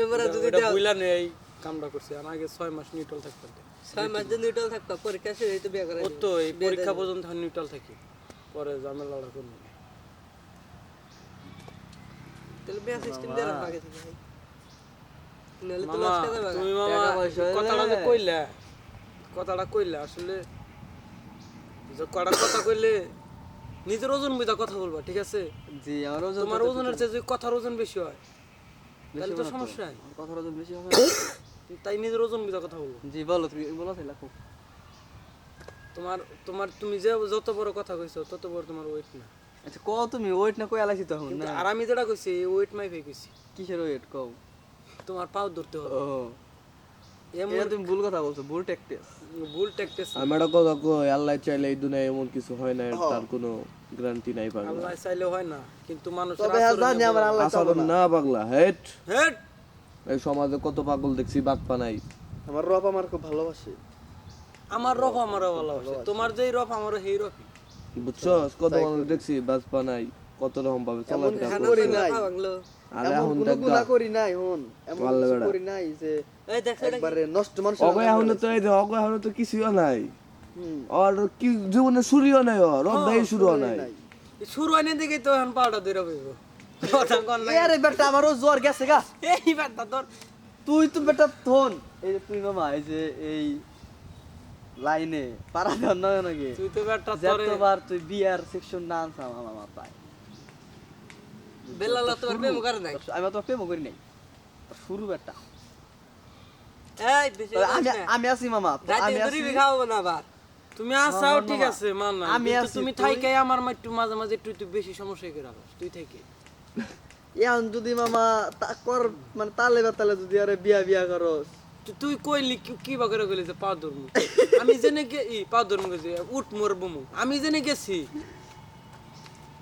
এবারে যদি এটা বুইলা নেই কামটা করছে আর আগে 6 মাস নিউট্রাল থাকতাম 6 মাস যদি নিউট্রাল থাকতো পরীক্ষা শেষ হইতো বিয়ে করে ও তো এই পরীক্ষা পর্যন্ত নিউট্রাল থাকি পরে ঝামেলাটা করব তাহলে বিয়ে সিস্টেম দেওয়ার আগে থেকে নালে তো মামা লস করে যাবে তুমি মামা কথাটা কইলা আসলে যে কড়া কথা কইলে নিজের ওজন বুঝা কথা বলবা ঠিক আছে জি আমার ওজন তোমার ওজনের চেয়ে যদি কথার ওজন বেশি হয় তাহলে তো সমস্যা নাই কথার ওজন বেশি হবে তাই নিজের ওজন বুঝা কথা বলবো জি বলো তুমি বলো তাইলা খুব তোমার তোমার তুমি যে যত বড় কথা কইছো তত বড় তোমার ওয়েট না আচ্ছা কও তুমি ওয়েট না কই আলাইছি তখন কিন্তু না আর আমি যেটা কইছি ওয়েট মাইফাই কইছি কিসের ওয়েট কও তোমার পাও ধরতে হবে ও এমন এটা তুমি ভুল কথা বলছো ভুল ট্যাকটিস ভুল ট্যাকটিস আমি একটা কথা কই আল্লাহ চাইলে এই দুনিয়ায় এমন কিছু হয় না তার কোনো গ্যারান্টি নাই পাগলা আল্লাহ চাইলে হয় না কিন্তু মানুষের তবে জানি আমার আল্লাহ চাবো আসাদন না না পাগলা হেট হেড এই সমাজে কত পাগল দেখছি বাদ পানাই আমার রব আমার খুব ভালোবাসে আমার রফ আমারও ভালোবাসে তোমার যেই রফ আমারও সেই রফই বুঝছস কত মানুষ দেখছি বাদ পানাই কত রকম ভাবে চলাফেরা করে করি নাই ভাঙলো আর এমন এখন কোনো দেখ গুনাহ করি নাই হন এমন আল্লাহ কিছু বেড়া। করি নাই যে এই দেখছ এটা একবারে নষ্ট মানুষ অগয় এখন তো এই অগয় এখন তো কিছুই নাই হুম আর কি জীবনে শুরুও নাই ওর অধ্যায় শুরু নাই শুরু হয় না দেখে তো এখন পাউডার ধরে বইব কথা কন না আরে বেটা আমারও জ্বর গেছে গা এই বাতা তোর তুই তো বেটা থন এই যে তুই মামা এই যে এই লাইনে পারা দেন না নাকি তুই তো ব্যাটা তোরে যতবার তুই বিয়ার সেকশন ডান্স আমার মামা পায় বেলাল তোর প্রেম করে নাই আমি তো প্রেম করি নাই শুরু বেটা এই বেশি আমি আছি মামা রাতে আমি দড়ি আছি খাওয়াবো না আবার তুমি আসাও ঠিক আছে মান না আমি কিন্তু আছি, তুমি তুই- থাইকাই আমার একটু মাঝে মাঝে একটু বেশি সমস্যা করে রাখো তুই থেকে এখন যদি মামা তা কর মানে তালে বেতালে যদি আরে বিয়া বিয়া করস তুই কইলি কি বা করে কইলি যে পা ধরমু আমি জেনে গে পা ধরমু গেছি উঠ মরবো মু আমি জেনে গেছি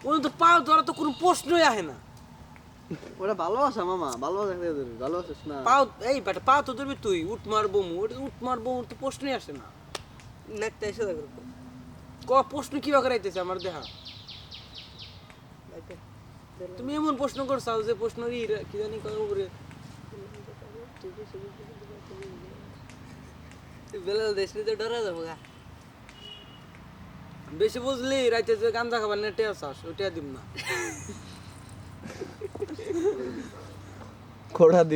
ওই তো পা ধরা তো কোনো প্রশ্নই আসে না ওটা ভালোবাসা মামা ভালোবাসা খেয়ে ধরবি ভালোবাসিস না পাও এই বেটা পা তো ধরবি তুই উঠ মারবো মু উঠ মারবো মু তো প্রশ্নই আসে না নেটটা এসে দেখো ক প্রশ্ন কি বা করে আইতেছে আমার দেহা তুমি এমন প্রশ্ন করছাও যে প্রশ্ন কি জানি কয় উপরে বেলাল দেশনি তো ডরা যাবো গা বেশি বুঝলি রাইতে যে গাঞ্জা খাবার নেটে আসাস ওইটা দিব না খোড়া দিল